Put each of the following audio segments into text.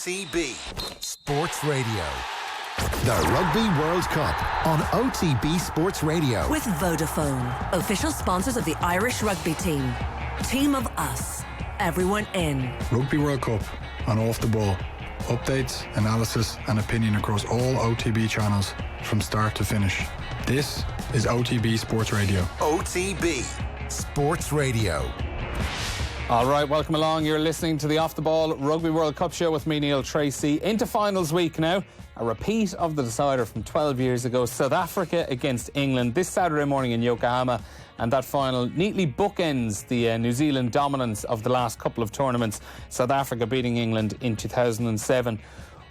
OTB Sports Radio. The Rugby World Cup on OTB Sports Radio. With Vodafone, official sponsors of the Irish rugby team. Team of us. Everyone in. Rugby World Cup on Off the Ball. Updates, analysis and opinion across all OTB channels from start to finish. This is OTB Sports Radio. OTB Sports Radio. All right, welcome along. You're listening to the Off the Ball Rugby World Cup show with me, Neil Treacy. Into finals week now. A repeat of the decider from 12 years ago. South Africa against England this Saturday morning in Yokohama. And that final neatly bookends the New Zealand dominance of the last couple of tournaments. South Africa beating England in 2007.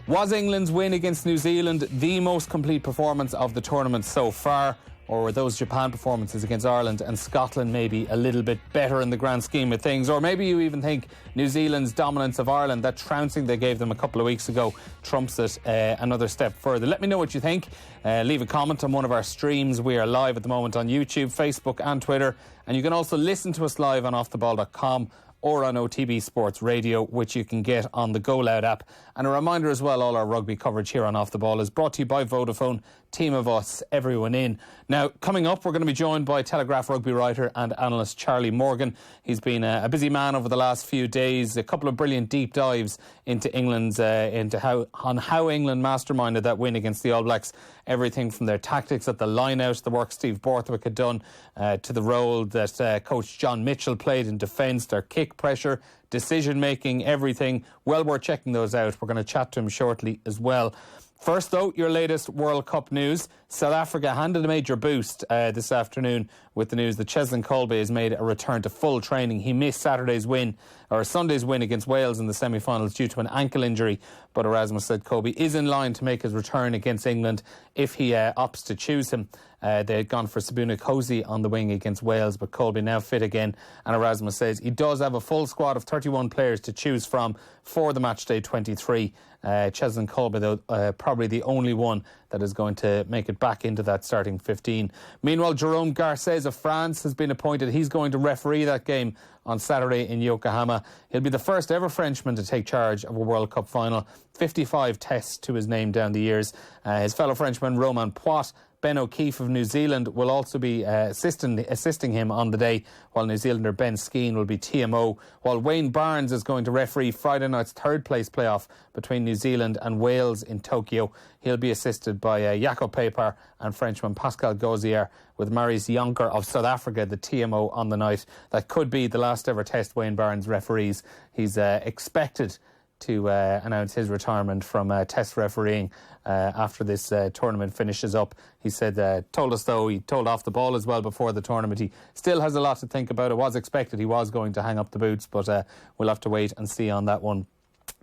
Was England's win against New Zealand the most complete performance of the tournament so far? Or were those Japan performances against Ireland and Scotland maybe a little bit better in the grand scheme of things? Or maybe you even think New Zealand's dominance of Ireland, that trouncing they gave them a couple of weeks ago, trumps it another step further. Let me know what you think. Leave a comment on one of our streams. We are live at the moment on YouTube, Facebook and Twitter. And you can also listen to us live on offtheball.com or on OTB Sports Radio, which you can get on the Go Loud app. And a reminder as well, all our rugby coverage here on Off the Ball is brought to you by Vodafone, team of us, everyone in. Now, coming up, we're going to be joined by Telegraph rugby writer and analyst Charlie Morgan. He's been a busy man over the last few days, a couple of brilliant deep dives into England's, how England masterminded that win against the All Blacks. Everything from their tactics at the line-out, the work Steve Borthwick had done, to the role that coach John Mitchell played in defence, their kick pressure, decision-making, everything. Well worth checking those out. We're going to chat to him shortly as well. First, though, your latest World Cup news. South Africa handed a major boost this afternoon with the news that Cheslin Kolbe has made a return to full training. He missed Sunday's win against Wales in the semi-finals due to an ankle injury, but Erasmus said Kolbe is in line to make his return against England if he opts to choose him. They had gone for Sabuna Cozy on the wing against Wales, but Kolbe now fit again, and Erasmus says he does have a full squad of 31 players to choose from for the matchday 23. Cheslin Kolbe, though, probably the only one that is going to make it back into that starting 15. Meanwhile, Jérôme Garcés of France has been appointed. He's going to referee that game on Saturday in Yokohama. He'll be the first ever Frenchman to take charge of a World Cup final. 55 tests to his name down the years. His fellow Frenchman, Romain Poit, Ben O'Keefe of New Zealand will also be assisting him on the day, while New Zealander Ben Skeen will be TMO, while Wayne Barnes is going to referee Friday night's third place playoff between New Zealand and Wales in Tokyo. He'll be assisted by Jacob Pepar and Frenchman Pascal Gauzier, with Marius Jonker of South Africa, the TMO on the night. That could be the last ever test Wayne Barnes referees. He's expected to announce his retirement from test refereeing after this tournament finishes up. He said, he told Off the Ball as well before the tournament, he still has a lot to think about. It was expected he was going to hang up the boots, but we'll have to wait and see on that one.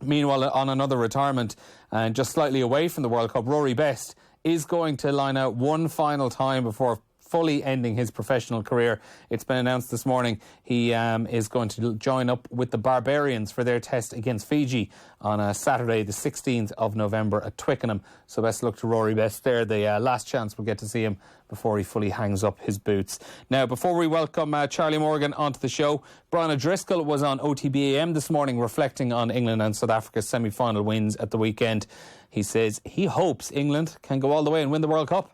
Meanwhile, on another retirement, and just slightly away from the World Cup, Rory Best is going to line out one final time before fully ending his professional career. It's been announced this morning he is going to join up with the Barbarians for their test against Fiji on Saturday the 16th of November at Twickenham. So best luck to Rory Best there. The last chance we'll get to see him before he fully hangs up his boots. Now, before we welcome Charlie Morgan onto the show, Brian O'Driscoll was on OTB AM this morning reflecting on England and South Africa's semi-final wins at the weekend. He says he hopes England can go all the way and win the World Cup.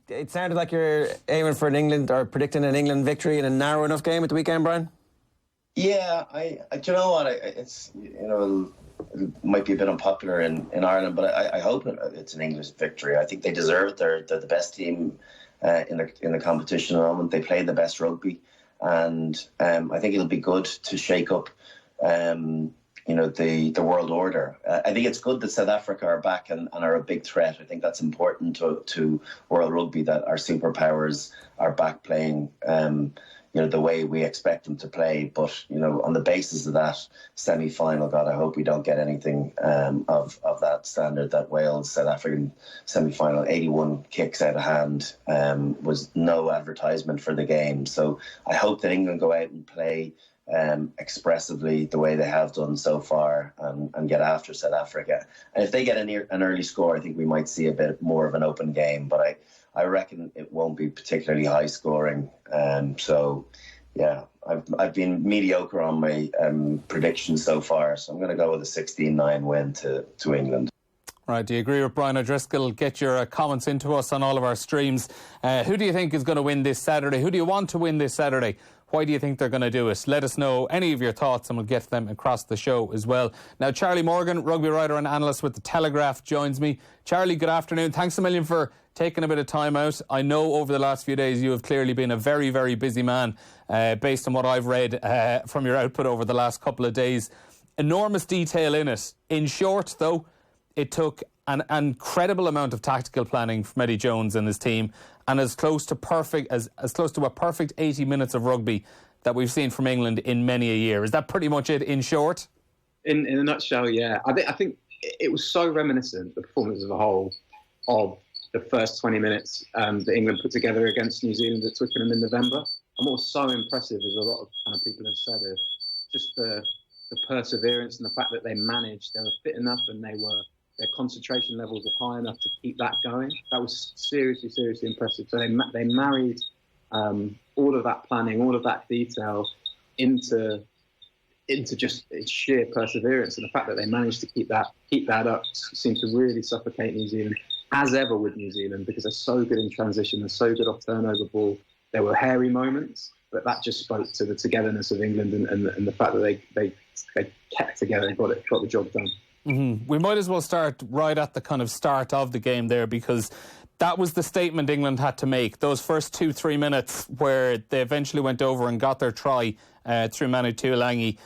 It sounded like you're aiming for an England, or predicting an England victory in a narrow enough game at the weekend, Brian. Yeah, do you know what? It might be a bit unpopular in Ireland, but I hope it's an English victory. I think they deserve it. They're the best team in the competition at the moment. They play the best rugby, and I think it'll be good to shake up the world order. I think it's good that South Africa are back and are a big threat. I think that's important to world rugby, that our superpowers are back playing the way we expect them to play. But on the basis of that semi-final, God, I hope we don't get anything of that standard. That Wales South African semi-final, 81 kicks out of hand, was no advertisement for the game. So I hope that England go out and play expressively the way they have done so far, and get after South Africa. And if they get an early score, I think we might see a bit more of an open game, but I reckon it won't be particularly high scoring. So yeah, I've been mediocre on my predictions so far, so I'm going to go with a 16-9 win to England. Right, do you agree with Brian O'Driscoll? Get your comments into us on all of our streams. Who do you think is going to win this Saturday? Who do you want to win this Saturday? Why do you think they're going to do it? Let us know any of your thoughts and we'll get them across the show as well. Now, Charlie Morgan, rugby writer and analyst with the Telegraph, joins me. Charlie, good afternoon. Thanks a million for taking a bit of time out. I know over the last few days you have clearly been a very, very busy man, based on what I've read from your output over the last couple of days. Enormous detail in it. In short, though, it took an incredible amount of tactical planning from Eddie Jones and his team, and as close to a perfect 80 minutes of rugby that we've seen from England in many a year. Is that pretty much it in short? In a nutshell, yeah. I think it was so reminiscent, the performance as a whole, of the first 20 minutes that England put together against New Zealand at Twickenham in November. And what was so impressive, as a lot of kind of people have said, is just the perseverance and the fact that they managed, they were fit enough and their concentration levels were high enough to keep that going. That was seriously, seriously impressive. So they married all of that planning, all of that detail into just sheer perseverance. And the fact that they managed to keep that up seemed to really suffocate New Zealand, as ever with New Zealand, because they're so good in transition, they're so good off turnover ball. There were hairy moments, but that just spoke to the togetherness of England and the fact that they kept together and got the job done. Mm-hmm. We might as well start right at the kind of start of the game there, because that was the statement England had to make. Those first 2-3 minutes where they eventually went over and got their try through Manu Tuilagi.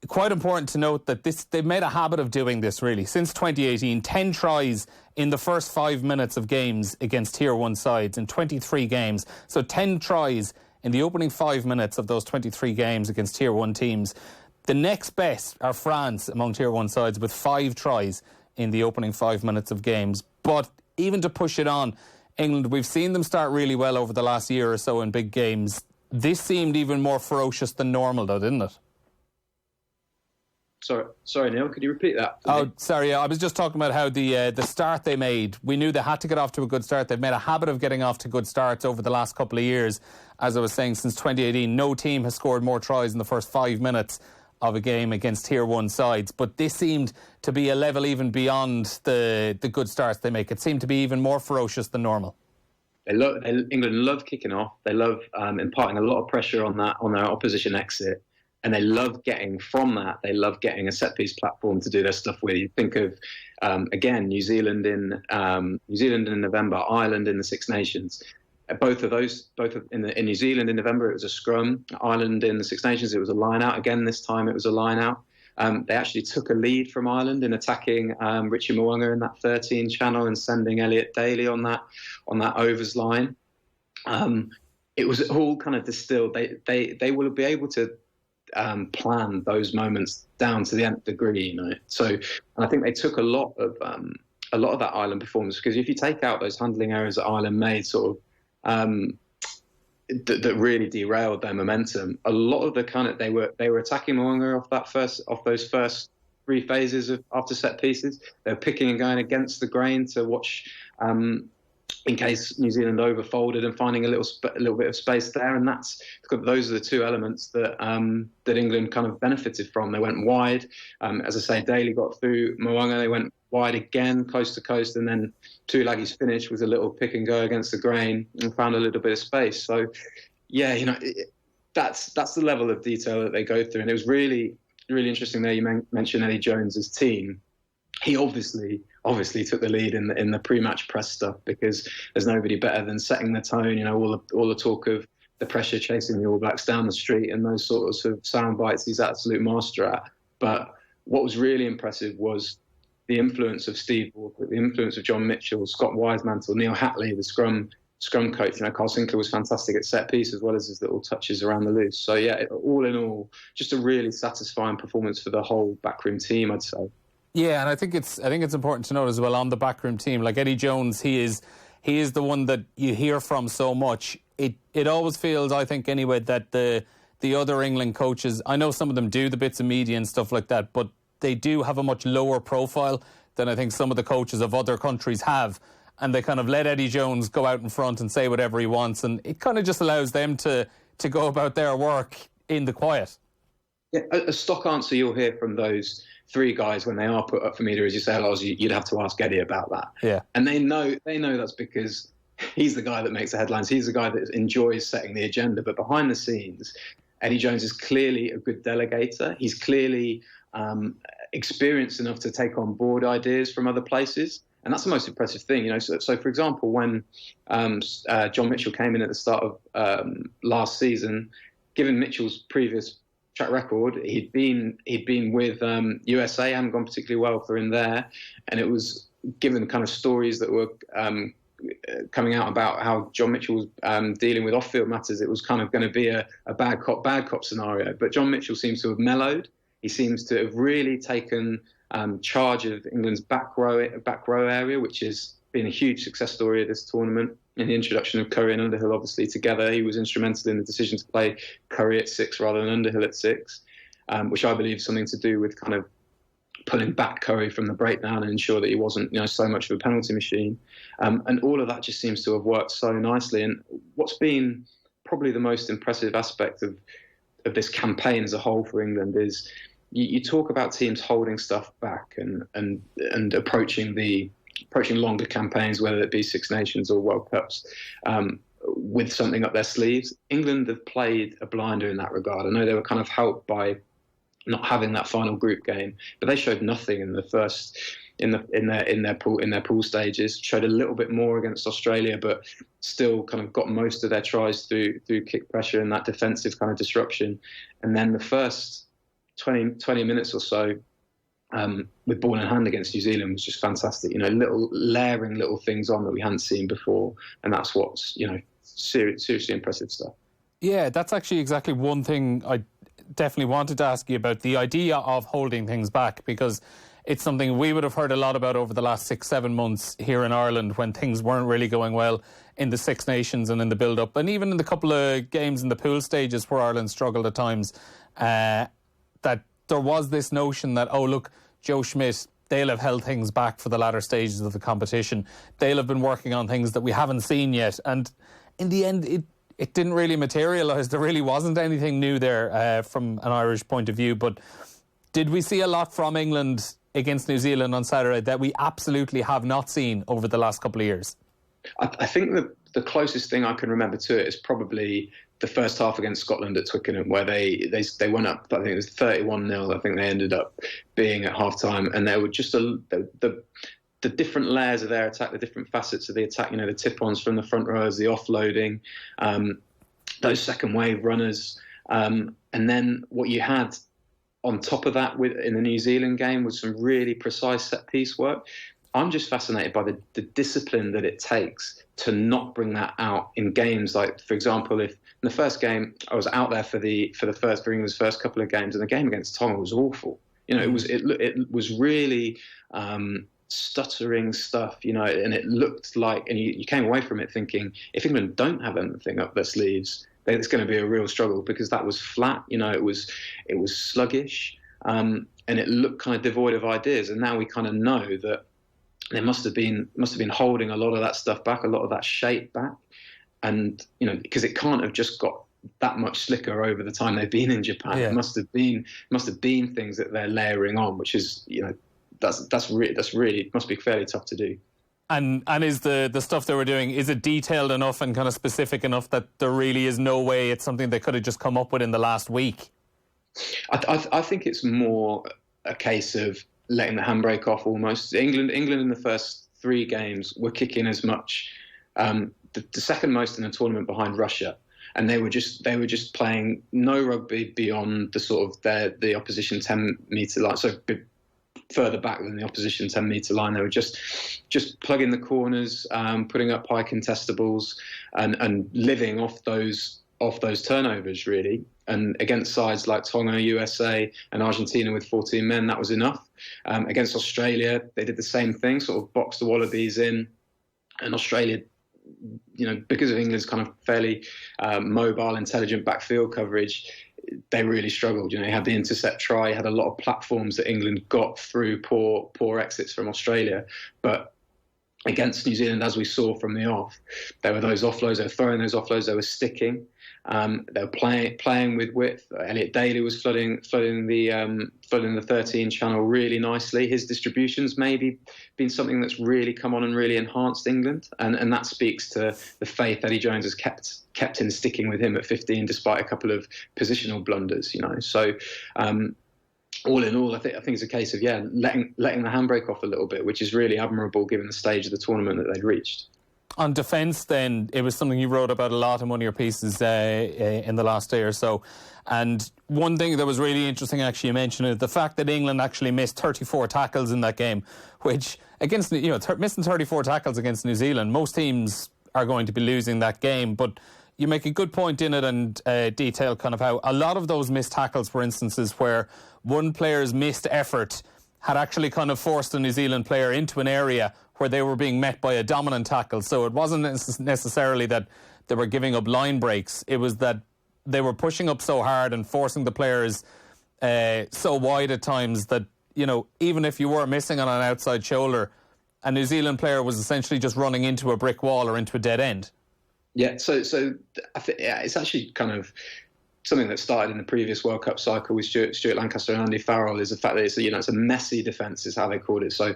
Quite important to note that they've made a habit of doing this really since 2018. 10 tries in the first 5 minutes of games against Tier 1 sides in 23 games. So 10 tries in the opening 5 minutes of those 23 games against Tier 1 teams. The next best are France among Tier 1 sides with 5 tries in the opening 5 minutes of games. But even to push it on, England, we've seen them start really well over the last year or so in big games. This seemed even more ferocious than normal, though, didn't it? Sorry, Neil, could you repeat that? Oh, sorry, I was just talking about how the start they made, we knew they had to get off to a good start. They've made a habit of getting off to good starts over the last couple of years. As I was saying, since 2018, no team has scored more tries in the first 5 minutes of a game against Tier 1 sides. But this seemed to be a level even beyond the good starts they make. It seemed to be even more ferocious than normal. England love kicking off. They love imparting a lot of pressure on their opposition exit. And they love getting from that. They love getting a set-piece platform to do their stuff with. You think of, again, New Zealand in November, Ireland in the Six Nations. In New Zealand in November, it was a scrum. Ireland in the Six Nations, it was a line-out. Again, this time it was a line-out. They actually took a lead from Ireland in attacking Richie Mo'unga in that 13 channel and sending Elliot Daly on that overs line. It was all kind of distilled. They will be able to plan those moments down to the nth degree, you know. So, and I think they took a lot of that Ireland performance, because if you take out those handling errors that Ireland made, sort of that really derailed their momentum, a lot of the kind of they were attacking Mo'unga off those first 3 phases after set pieces. They were picking and going against the grain to watch. In case New Zealand overfolded and finding a little bit of space there, and those are the 2 elements that England kind of benefited from. They went wide, as I say, Daly got through Mo'unga. They went wide again, coast to coast, and then Tuilagi's finish was a little pick and go against the grain and found a little bit of space. So, yeah, you know, that's the level of detail that they go through, and it was really, really interesting there. You mentioned Eddie Jones's team. He obviously took the lead in the pre-match press stuff, because there's nobody better than setting the tone. You know, all the talk of the pressure chasing the All Blacks down the street and those sorts of sound bites he's absolute master at. But what was really impressive was the influence of Steve Walker, the influence of John Mitchell, Scott Wisemantle, Neil Hatley, the scrum coach. You know, Carl Sinclair was fantastic at set piece as well as his little touches around the loose. So yeah, all in all, just a really satisfying performance for the whole backroom team, I'd say. Yeah, and I think it's important to note as well on the backroom team, like Eddie Jones, he is the one that you hear from so much. It always feels, I think anyway, that the other England coaches, I know some of them do the bits of media and stuff like that, but they do have a much lower profile than I think some of the coaches of other countries have. And they kind of let Eddie Jones go out in front and say whatever he wants, and it kind of just allows them to go about their work in the quiet. Yeah, a stock answer you'll hear from those three guys when they are put up for media is you say, "Oh, you'd have to ask Eddie about that." Yeah, and they know that's because he's the guy that makes the headlines. He's the guy that enjoys setting the agenda. But behind the scenes, Eddie Jones is clearly a good delegator. He's clearly experienced enough to take on board ideas from other places. And that's the most impressive thing, So for example, when John Mitchell came in at the start of last season, given Mitchell's previous track record, he'd been with USA, hadn't gone particularly well for him there, and it was given kind of stories that were coming out about how John Mitchell was dealing with off-field matters. It was kind of going to be a bad cop scenario. But John Mitchell seems to have mellowed. He seems to have really taken charge of England's back row area, which has been a huge success story of this tournament. In the introduction of Curry and Underhill, obviously together, he was instrumental in the decision to play Curry at 6 rather than Underhill at 6, which I believe is something to do with kind of pulling back Curry from the breakdown and ensure that he wasn't, so much of a penalty machine. And all of that just seems to have worked so nicely. And what's been probably the most impressive aspect of this campaign as a whole for England is you talk about teams holding stuff back and approaching longer campaigns, whether it be Six Nations or World Cups, with something up their sleeves. England have played a blinder in that regard. I know they were kind of helped by not having that final group game, but they showed nothing in the first in their pool stages. Showed a little bit more against Australia, but still kind of got most of their tries through kick pressure and that defensive kind of disruption. And then the first 20 minutes or so with ball in hand against New Zealand was just fantastic. Little layering little things on that we hadn't seen before, and that's what's seriously impressive stuff. Yeah, that's actually exactly one thing I definitely wanted to ask you about, the idea of holding things back, because it's something we would have heard a lot about over the last 6-7 months here in Ireland when things weren't really going well in the Six Nations and in the build-up, and even in the couple of games in the pool stages where Ireland struggled at times, that there was this notion that, oh, look, Joe Schmidt, they'll have held things back for the latter stages of the competition. They'll have been working on things that we haven't seen yet. And in the end, it didn't really materialise. There really wasn't anything new there from an Irish point of view. But did we see a lot from England against New Zealand on Saturday that we absolutely have not seen over the last couple of years? I think the closest thing I can remember to it is probably the first half against Scotland at Twickenham, where they went up, I think it was 31-0, I think they ended up being at half-time, and they were just the different layers of their attack, the different facets of the attack, the tip-ons from the front rowers, the offloading, those second wave runners, and then what you had on top of that in the New Zealand game was some really precise set-piece work. I'm just fascinated by the discipline that it takes to not bring that out in games. Like, for example, if in the first game I was out there for England's first couple of games, and the game against Tonga was awful. It was really stuttering stuff. And it looked like, and you came away from it thinking, if England don't have anything up their sleeves, then it's going to be a real struggle, because that was flat. It was sluggish, and it looked kind of devoid of ideas. And now we kind of know that they must have been holding a lot of that stuff back, a lot of that shape back, and because it can't have just got that much slicker over the time they've been in Japan. Yeah. It must have been things that they're layering on, which is that's really must be fairly tough to do. And is the stuff they were doing, is it detailed enough and kind of specific enough that there really is no way it's something they could have just come up with in the last week? I think it's more a case of letting the handbrake off almost. England in the first 3 games were kicking as much, the second most in the tournament behind Russia, and they were just playing no rugby beyond the sort of the opposition 10-metre line, so further back than the opposition 10-metre line. They were just plugging the corners, putting up high contestables, and living off those turnovers really. And against sides like Tonga, USA and Argentina with 14 men, that was enough. Against Australia, they did the same thing, sort of boxed the Wallabies in. And Australia, because of England's kind of fairly mobile, intelligent backfield coverage, they really struggled. They had the intercept try, had a lot of platforms that England got through poor exits from Australia. But against New Zealand, as we saw from the off, there were those offloads, they were throwing those offloads, they were sticking. They were playing with width. Elliot Daly was flooding the 13 channel really nicely. His distributions maybe been something that's really come on and really enhanced England, and that speaks to the faith Eddie Jones has kept in sticking with him at 15 despite a couple of positional blunders. So. All in all, I think it's a case of letting the handbrake off a little bit, which is really admirable given the stage of the tournament that they'd reached. On defence, then, it was something you wrote about a lot in one of your pieces in the last day or so. And one thing that was really interesting, actually, you mentioned it, the fact that England actually missed 34 tackles in that game, which against missing 34 tackles against New Zealand, most teams are going to be losing that game, but. You make a good point in it and detail kind of how a lot of those missed tackles were instances where one player's missed effort had actually kind of forced a New Zealand player into an area where they were being met by a dominant tackle. So it wasn't necessarily that they were giving up line breaks. It was that they were pushing up so hard and forcing the players so wide at times that, even if you were missing on an outside shoulder, a New Zealand player was essentially just running into a brick wall or into a dead end. Yeah, so I think it's actually kind of something that started in the previous World Cup cycle with Stuart Lancaster and Andy Farrell is the fact that it's a messy defence is how they called it. So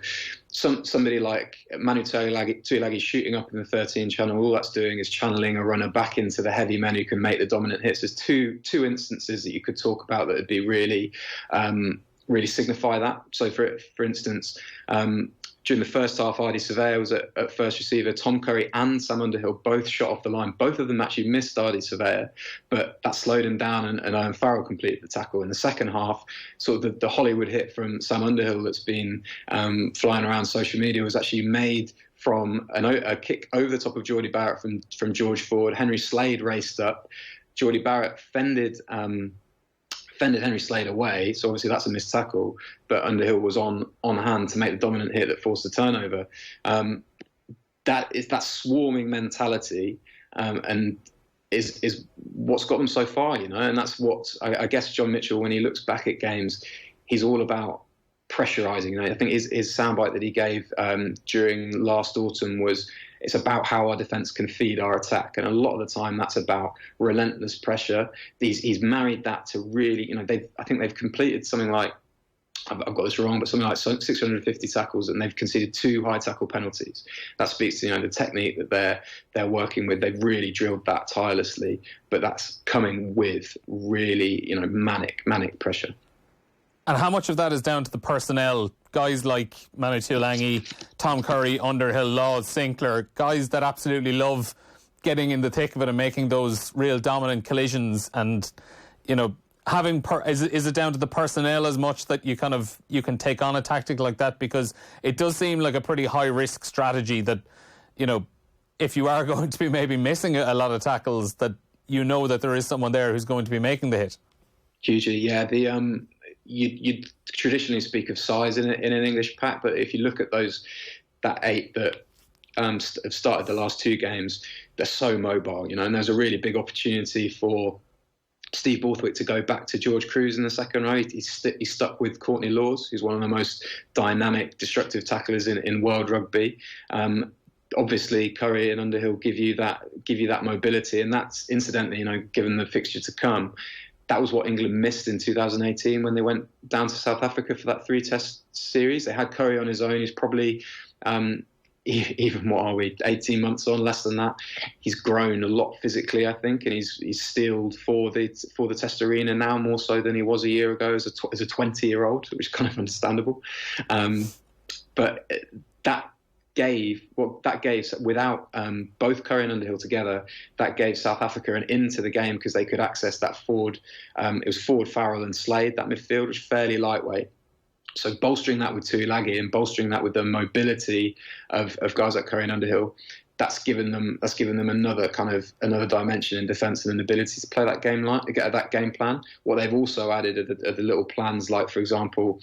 somebody like Manu Tuilagi shooting up in the 13 channel, all that's doing is channeling a runner back into the heavy men who can make the dominant hits. There's two instances that you could talk about that would be really signify that. So for instance. During the first half, Ardie Surveyor was at first receiver. Tom Curry and Sam Underhill both shot off the line. Both of them actually missed Ardie Surveyor, but that slowed him down and Owen Farrell completed the tackle. In the second half, sort of the Hollywood hit from Sam Underhill that's been flying around social media was actually made from a kick over the top of Geordie Barrett from George Ford. Henry Slade raced up. Geordie Barrett fended Henry Slade away, so obviously that's a missed tackle, but Underhill was on hand to make the dominant hit that forced the turnover. That swarming mentality and is what's got them so far, and that's what I guess John Mitchell, when he looks back at games, he's all about pressurising. I think his soundbite that he gave during last autumn was, it's about how our defence can feed our attack. And a lot of the time that's about relentless pressure. He's married that to really, I think they've completed something like, I've got this wrong, but something like 650 tackles, and they've conceded 2 high tackle penalties. That speaks to the technique that they're working with. They've really drilled that tirelessly, but that's coming with really manic pressure. And how much of that is down to the personnel? Guys like Manu Tuilagi, Tom Curry, Underhill, Laws, Sinclair, guys that absolutely love getting in the thick of it and making those real dominant collisions. And, having is it down to the personnel as much that you can take on a tactic like that? Because it does seem like a pretty high risk strategy that, if you are going to be maybe missing a lot of tackles, that that there is someone there who's going to be making the hit. Hugely, yeah. You traditionally speak of size in an English pack, but if you look at that 8 that have started the last 2 games, they're so mobile, and there's a really big opportunity for Steve Borthwick to go back to George Cruz in the second row. He's stuck with Courtney Laws, who's one of the most dynamic, destructive tacklers in world rugby. Obviously, Curry and Underhill give you that mobility, and that's incidentally, given the fixture to come. That was what England missed in 2018 when they went down to South Africa for that 3-test series. They had Curry on his own. He's probably, even what are we, 18 months on, less than that. He's grown a lot physically, I think, and he's steeled for the Test arena now more so than he was a year ago as a 20-year-old, which is kind of understandable. But that gave without both Curry and Underhill together, that gave South Africa an into the game because they could access that forward. It was Ford, Farrell and Slade, that midfield, which was fairly lightweight. So bolstering that with Tuilagi and bolstering that with the mobility of guys like Curry and Underhill, that's given them another dimension in defence and an ability to play that game plan. What they've also added are the little plans, like for example,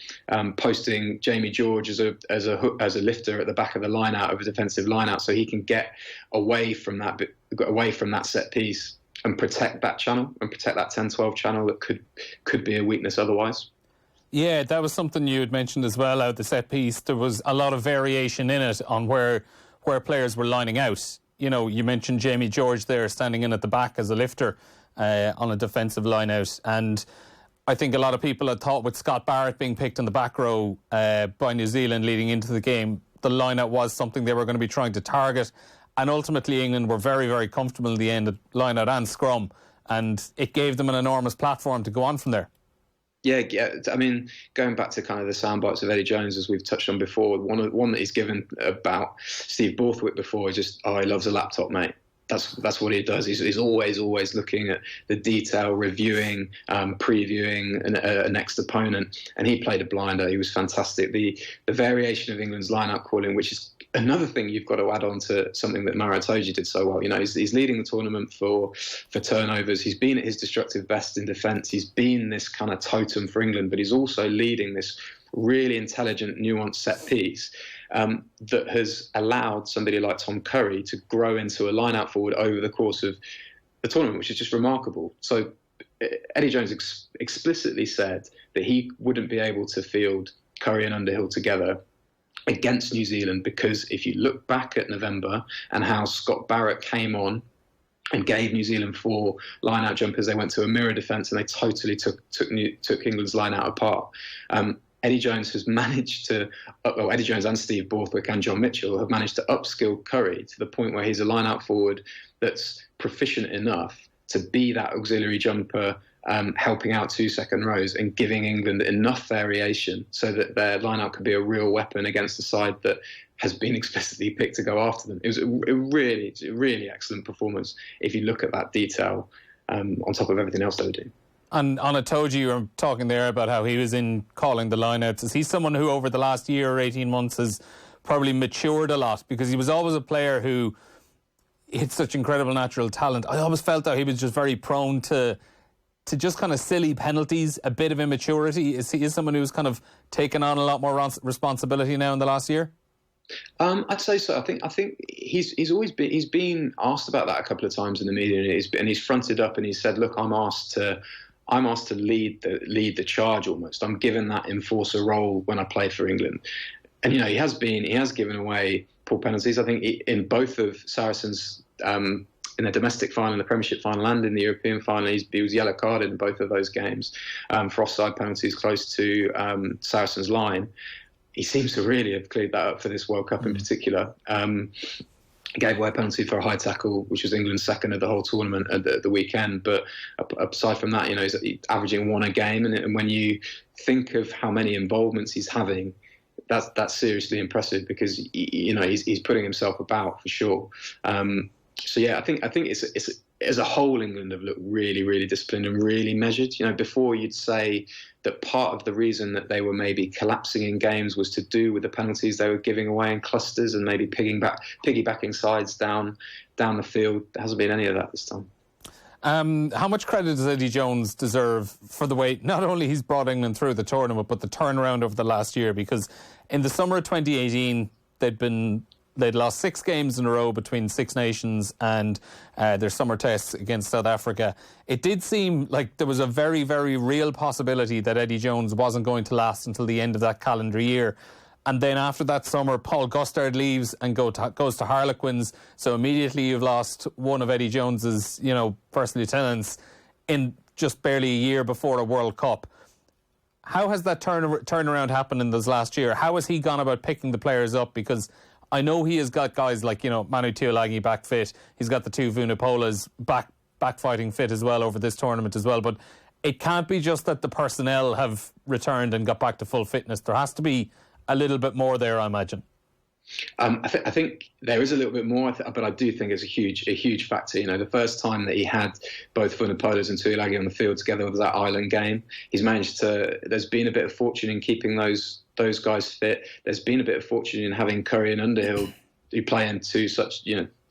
posting Jamie George as a lifter at the back of the line out of a defensive line out, so he can get away from that set piece and protect that channel and protect that 10-12 channel that could be a weakness otherwise. Yeah, that was something you had mentioned as well out the set piece. There was a lot of variation in it on where players were lining out. You mentioned Jamie George there standing in at the back as a lifter. on a defensive line-out. And I think a lot of people had thought with Scott Barrett being picked in the back row by New Zealand leading into the game, the line-out was something they were going to be trying to target. And ultimately England were very, very comfortable in the end at line-out and scrum. And it gave them an enormous platform to go on from there. Yeah, I mean, going back to kind of the sound bites of Eddie Jones, as we've touched on before, one that he's given about Steve Borthwick before is just, he loves a laptop, mate. That's what he does. He's always looking at the detail, reviewing, previewing a next opponent. And he played a blinder. He was fantastic. The variation of England's line-out calling, which is another thing you've got to add on to something that Maro Itoje did so well. You know, he's leading the tournament for turnovers. He's been at his destructive best in defence. He's been this kind of totem for England, but he's also leading this really intelligent, nuanced set piece that has allowed somebody like Tom Curry to grow into a line-out forward over the course of the tournament, which is just remarkable. So Eddie Jones explicitly said that he wouldn't be able to field Curry and Underhill together against New Zealand, because if you look back at November and how Scott Barrett came on and gave New Zealand 4 line-out jumpers, they went to a mirror defence and they totally took England's line-out apart. Eddie Jones has managed to, Eddie Jones and Steve Borthwick and John Mitchell have managed to upskill Curry to the point where he's a line-out forward that's proficient enough to be that auxiliary jumper, helping out 2 second rows and giving England enough variation so that their line-out could be a real weapon against a side that has been explicitly picked to go after them. It was a really excellent performance if you look at that detail on top of everything else they were doing. And on Itoje, you were talking there about how he was in calling the lineouts. Is he someone who over the last year or 18 months has probably matured a lot? Because he was always a player who had such incredible natural talent. I always felt that he was just very prone to just kind of silly penalties, a bit of immaturity. Is he someone who's kind of taken on a lot more responsibility now in the last year? I'd say so. I think he's been asked about that a couple of times in the media, and he's fronted up and he said, "Look, I'm asked to lead the charge almost. I'm given that enforcer role when I play for England." And he has given away poor penalties. I think in both of Saracens' in the domestic final, in the Premiership final, and in the European final, he was yellow carded in both of those games for offside penalties close to Saracens' line. He seems to really have cleared that up for this World Cup in particular. Gave away a penalty for a high tackle, which was England's second of the whole tournament at the weekend. But aside from that, he's averaging 1 a game. And when you think of how many involvements he's having, that's seriously impressive, because he's putting himself about for sure. So yeah, I think it's as a whole, England have looked really, really disciplined and really measured. Before you'd say that part of the reason that they were maybe collapsing in games was to do with the penalties they were giving away in clusters and maybe piggybacking sides down the field. There hasn't been any of that this time. How much credit does Eddie Jones deserve for the way not only he's brought England through the tournament, but the turnaround over the last year? Because in the summer of 2018, they'd lost 6 games in a row between Six Nations and their summer tests against South Africa. It did seem like there was a very, very real possibility that Eddie Jones wasn't going to last until the end of that calendar year. And then after that summer, Paul Gustard leaves and goes to Harlequins. So immediately you've lost one of Eddie Jones's, first lieutenants in just barely a year before a World Cup. How has that turnaround happened in this last year? How has he gone about picking the players up? Because I know he has got guys like, Manu Tuilagi back fit. He's got the 2 Vunipolas back fighting fit as well over this tournament as well. But it can't be just that the personnel have returned and got back to full fitness. There has to be a little bit more there, I imagine. I think there is a little bit more, but I do think it's a huge factor. The first time that he had both Vunipolas and Tuilagi on the field together was that Ireland game. He's managed to. There's been a bit of fortune in keeping those guys fit. There's been a bit of fortune in having Curry and Underhill, who play into such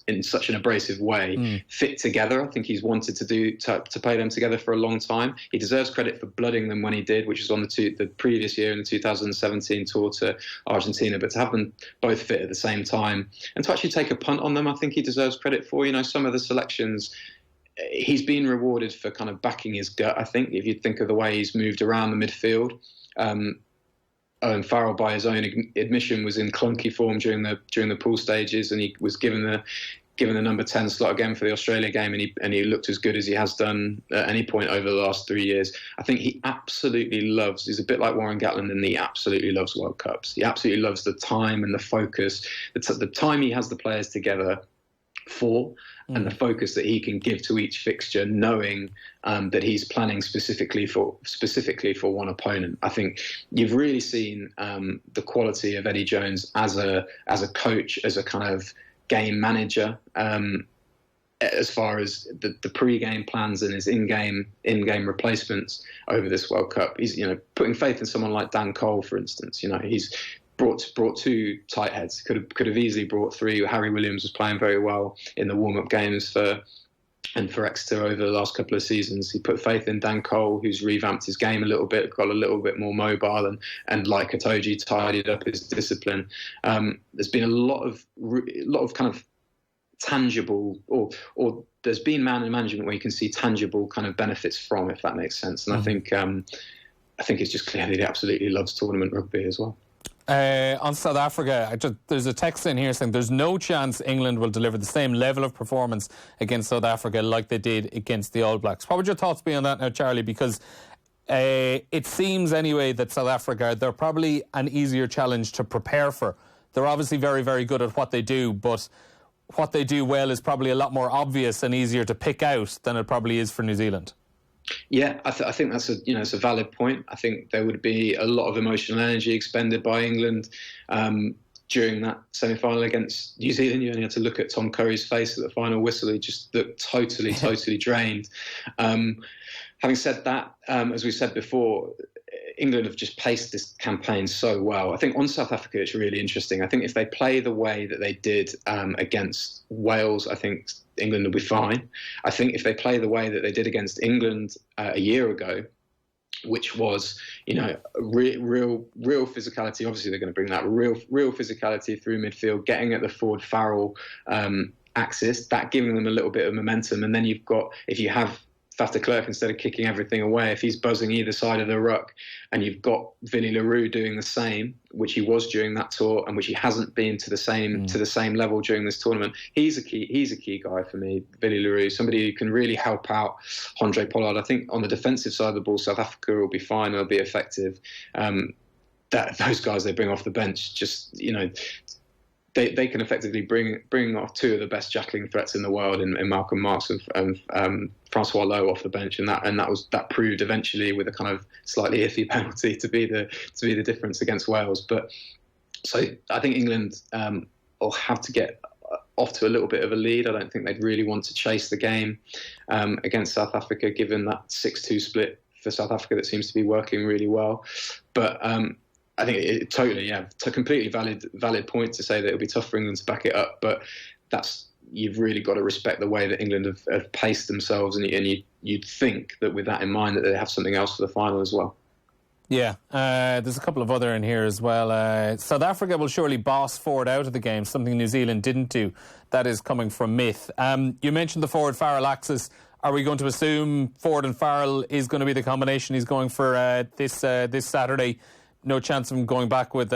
in such an abrasive way, fit together. I think he's wanted to play them together for a long time. He deserves credit for blooding them when he did, which was on the previous year in the 2017 tour to Argentina. But to have them both fit at the same time and to actually take a punt on them, I think he deserves credit for. Some of the selections, he's been rewarded for kind of backing his gut, I think, if you think of the way he's moved around the midfield. Owen Farrell, by his own admission, was in clunky form during the pool stages, and he was given given the number 10 slot again for the Australia game, and he looked as good as he has done at any point over the last 3 years. I think he absolutely loves, he's a bit like Warren Gatland, and he absolutely loves World Cups. He absolutely loves the time and the focus, the time he has the players together for, and the focus that he can give to each fixture, knowing that he's planning specifically for one opponent. I think you've really seen the quality of Eddie Jones as a coach, as a kind of game manager, as far as the pre-game plans and his in-game replacements over this World Cup. He's putting faith in someone like Dan Cole, for instance. He's brought two tight heads. Could have easily brought three. Harry Williams was playing very well in the warm-up games for Exeter over the last couple of seasons. He put faith in Dan Cole, who's revamped his game a little bit, got a little bit more mobile, and like Itoje, tidied up his discipline. There's been a lot of kind of tangible, or there's been man management where you can see tangible kind of benefits from, if that makes sense. And I think it's just clear that he absolutely loves tournament rugby as well. On South Africa, there's a text in here saying there's no chance England will deliver the same level of performance against South Africa like they did against the All Blacks. What would your thoughts be on that now, Charlie? Because it seems anyway that South Africa, they're probably an easier challenge to prepare for. They're obviously very, very good at what they do, but what they do well is probably a lot more obvious and easier to pick out than it probably is for New Zealand. Yeah, I think that's it's a valid point. I think there would be a lot of emotional energy expended by England during that semi-final against New Zealand. You only had to look at Tom Curry's face at the final whistle. He just looked totally drained. Having said that, as we said before, England have just paced this campaign so well. I think on South Africa, it's really interesting. I think if they play the way that they did against Wales, I think England will be fine. I think if they play the way that they did against England a year ago, which was, real physicality. Obviously, they're going to bring that real physicality through midfield, getting at the Ford Farrell axis, that giving them a little bit of momentum. And then if you have Faf de Klerk, instead of kicking everything away, if he's buzzing either side of the ruck, and you've got Vinny Leroux doing the same, which he was during that tour, and which he hasn't been to the same level during this tournament. He's a key guy for me, Vinny Leroux, somebody who can really help out Andre Pollard. I think on the defensive side of the ball, South Africa will be fine, they'll be effective. Those guys they bring off the bench, just They can effectively bring off two of the best jackling threats in the world in Malcolm Marks and Francois Lowe off the bench, and that proved eventually with a kind of slightly iffy penalty to be the difference against Wales. But so I think England will have to get off to a little bit of a lead. I don't think they'd really want to chase the game against South Africa, given that 6-2 split for South Africa that seems to be working really well. But I think it's a completely valid point to say that it'll be tough for England to back it up, but you've really got to respect the way that England have paced themselves, and you'd think that with that in mind that they have something else for the final as well. Yeah, there's a couple of other in here as well. South Africa will surely boss Ford out of the game, something New Zealand didn't do. That is coming from Myth. You mentioned the Ford Farrell axis. Are we going to assume Ford and Farrell is going to be the combination he's going for this Saturday? No chance of him going back with,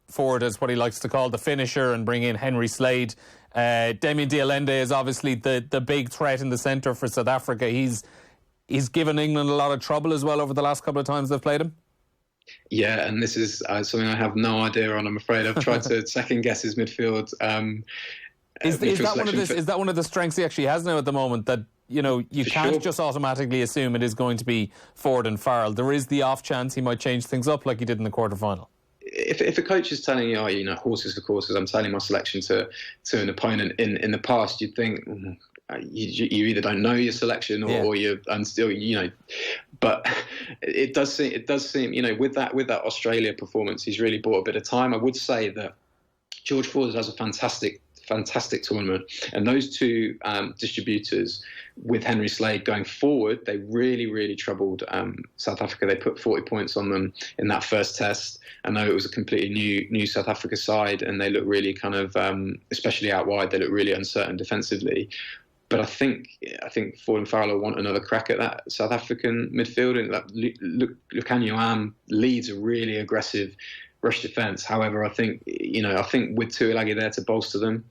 Ford as what he likes to call the finisher and bring in Henry Slade. Damien Dialende is obviously the big threat in the centre for South Africa. He's given England a lot of trouble as well over the last couple of times they've played him. Yeah, and this is something I have no idea on, I'm afraid. I've tried to second guess his midfield. Is that one of the strengths he actually has now at the moment, that you can't just automatically assume it is going to be Ford and Farrell? There is the off chance he might change things up like he did in the quarter-final. If a coach is telling you, horses for courses, I'm telling my selection to an opponent in the past, you'd think you either don't know your selection or you're still, but it does seem, with that Australia performance, he's really bought a bit of time. I would say that George Ford has a fantastic tournament, and those two distributors with Henry Slade going forward, they really troubled South Africa. They put 40 points on them in that first test. I know it was a completely new South Africa side, and they look really kind of, especially out wide, they look really uncertain defensively. But I think Ford and Farrell want another crack at that South African midfield, and Lukhanyo Am leads a really aggressive rush defence. However, I think with Tuilagi there to bolster them,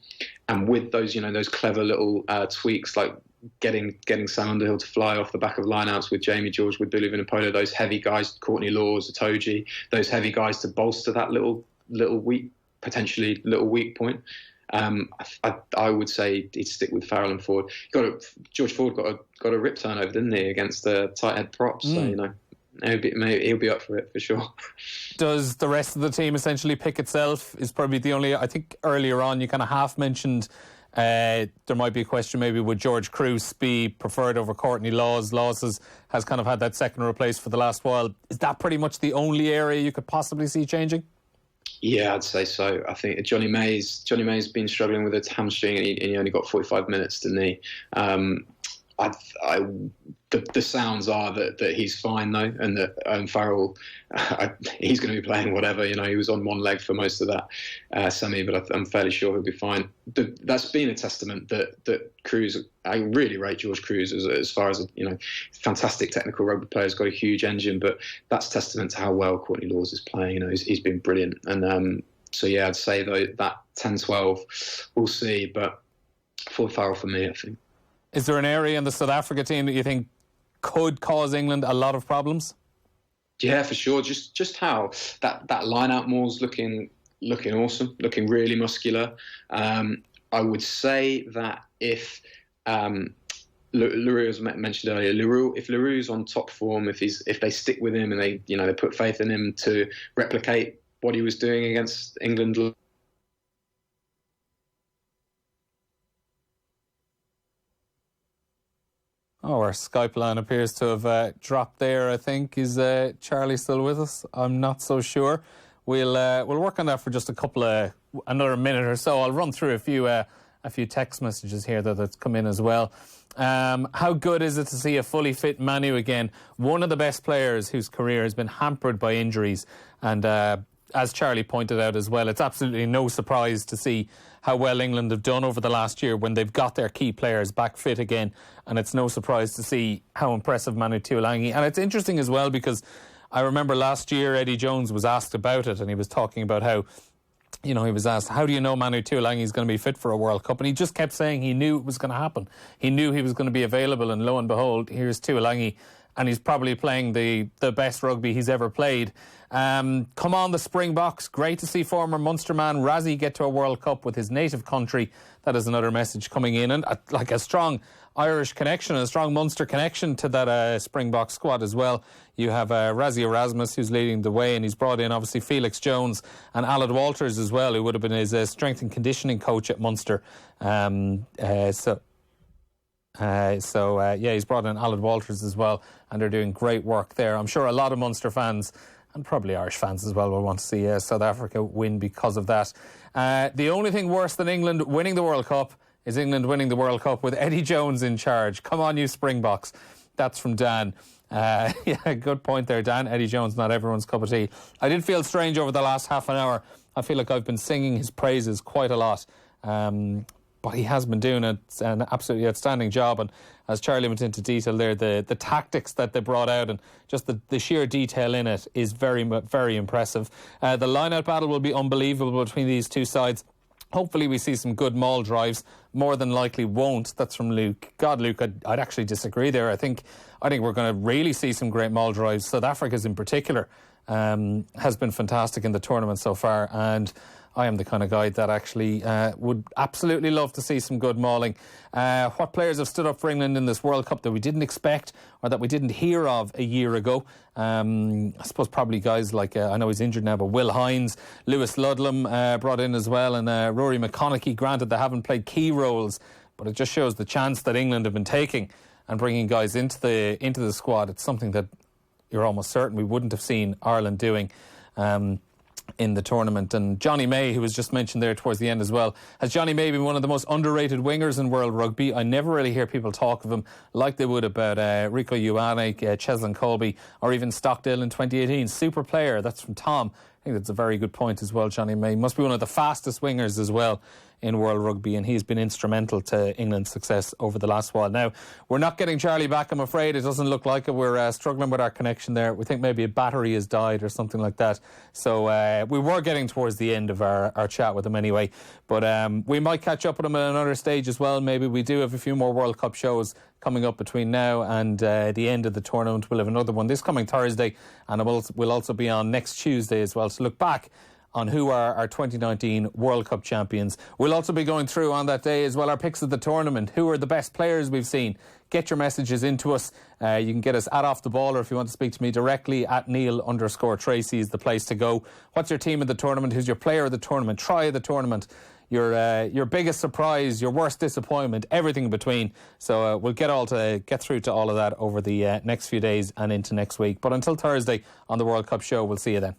and with those, those clever little tweaks, like getting Sam Underhill to fly off the back of lineouts with Jamie George, with Billy Vunipola, those heavy guys, Courtney Laws, Itoje, those heavy guys to bolster that potentially little weak point. I would say he'd stick with Farrell and Ford. George Ford got a rip turnover, didn't he, against the tight head props? So he'll be up for it for sure. Does the rest of the team essentially pick itself? Is probably the only. I think earlier on you kind of half mentioned there might be a question maybe would George Cruz be preferred over Courtney Laws? Laws has kind of had that second row place for the last while. Is that pretty much the only area you could possibly see changing? Yeah, I'd say so. I think Johnny May's been struggling with a hamstring, and he only got 45 minutes, didn't he? The sounds are that he's fine though, and that Farrell, he's going to be playing whatever. He was on one leg for most of that semi, but I'm fairly sure he'll be fine. That's been a testament that Cruz. I really rate George Cruz as far as fantastic technical rugby player. He's got a huge engine, but that's testament to how well Courtney Laws is playing. He's been brilliant, and so yeah, I'd say though that 10-12, we'll see, but for Farrell for me, I think. Is there an area in the South Africa team that you think could cause England a lot of problems? Yeah, for sure. Just how that line-out maul's looking awesome, looking really muscular. I would say that if Leroux, as mentioned earlier, if Leroux's on top form, if they stick with him and they put faith in him to replicate what he was doing against England. Oh, our Skype line appears to have dropped there, I think. Is Charlie still with us? I'm not so sure. We'll work on that for just another minute or so. I'll run through a few text messages here that's come in as well. How good is it to see a fully fit Manu again? One of the best players whose career has been hampered by injuries. And as Charlie pointed out as well, it's absolutely no surprise to see how well England have done over the last year when they've got their key players back fit again. And it's no surprise to see how impressive Manu Tuilagi. And it's interesting as well because I remember last year Eddie Jones was asked about it, and he was talking about how, he was asked, how do you know Manu Tuilagi is going to be fit for a World Cup? And he just kept saying he knew it was going to happen. He knew he was going to be available, and lo and behold, here's Tuilagi, and he's probably playing the best rugby he's ever played. Come on, the Springboks. Great to see former Munster man Razzie get to a World Cup with his native country. That is another message coming in. And like a strong Irish connection, a strong Munster connection to that Springbok squad as well. You have Razzie Erasmus, who's leading the way, and he's brought in obviously Felix Jones and Aled Walters as well, who would have been his strength and conditioning coach at Munster. He's brought in Aled Walters as well, and they're doing great work there. I'm sure a lot of Munster fans, and probably Irish fans as well, will want to see South Africa win because of that. The only thing worse than England winning the World Cup is England winning the World Cup with Eddie Jones in charge. Come on, you Springboks. That's from Dan. Good point there, Dan. Eddie Jones, not everyone's cup of tea. I did feel strange over the last half an hour. I feel like I've been singing his praises quite a lot. But he has been doing an absolutely outstanding job. And as Charlie went into detail there, the tactics that they brought out and just the sheer detail in it is very, very impressive. The line-out battle will be unbelievable between these two sides. Hopefully we see some good maul drives. More than likely won't. That's from Luke. God, Luke, I'd actually disagree there. I think we're going to really see some great maul drives. South Africa's in particular has been fantastic in the tournament so far, and I am the kind of guy that actually would absolutely love to see some good mauling. What players have stood up for England in this World Cup that we didn't expect or that we didn't hear of a year ago? I suppose probably guys like, I know he's injured now, but Will Hines, Lewis Ludlam brought in as well, and Rory McConaughey. Granted, they haven't played key roles, but it just shows the chance that England have been taking and bringing guys into the squad. It's something that you're almost certain we wouldn't have seen Ireland doing in the tournament. And Johnny May, who was just mentioned there towards the end as well, has Johnny May been one of the most underrated wingers in world rugby? I never really hear people talk of him like they would about Rico Ioane, Cheslin Colby, or even Stockdale in 2018. Super player. That's from Tom I think that's a very good point as well, Johnny May. Must be one of the fastest wingers as well in World Rugby, and he's been instrumental to England's success over the last while. Now, we're not getting Charlie back, I'm afraid. It doesn't look like it. We're struggling with our connection there. We think maybe a battery has died or something like that. So we were getting towards the end of our chat with him anyway. But we might catch up with him at another stage as well. Maybe we do have a few more World Cup shows coming up between now and the end of the tournament. We'll have another one this coming Thursday, and we'll also be on next Tuesday as well to look back on who are our 2019 World Cup champions. We'll also be going through on that day as well our picks of the tournament. Who are the best players we've seen? Get your messages into us. You can get us at Off the Ball, or if you want to speak to me directly, at Neil_Treacy is the place to go. What's your team of the tournament? Who's your player of the tournament? Try of the tournament? Your biggest surprise, your worst disappointment, everything in between. So we'll get through to all of that over the next few days and into next week. But until Thursday on the World Cup show, we'll see you then.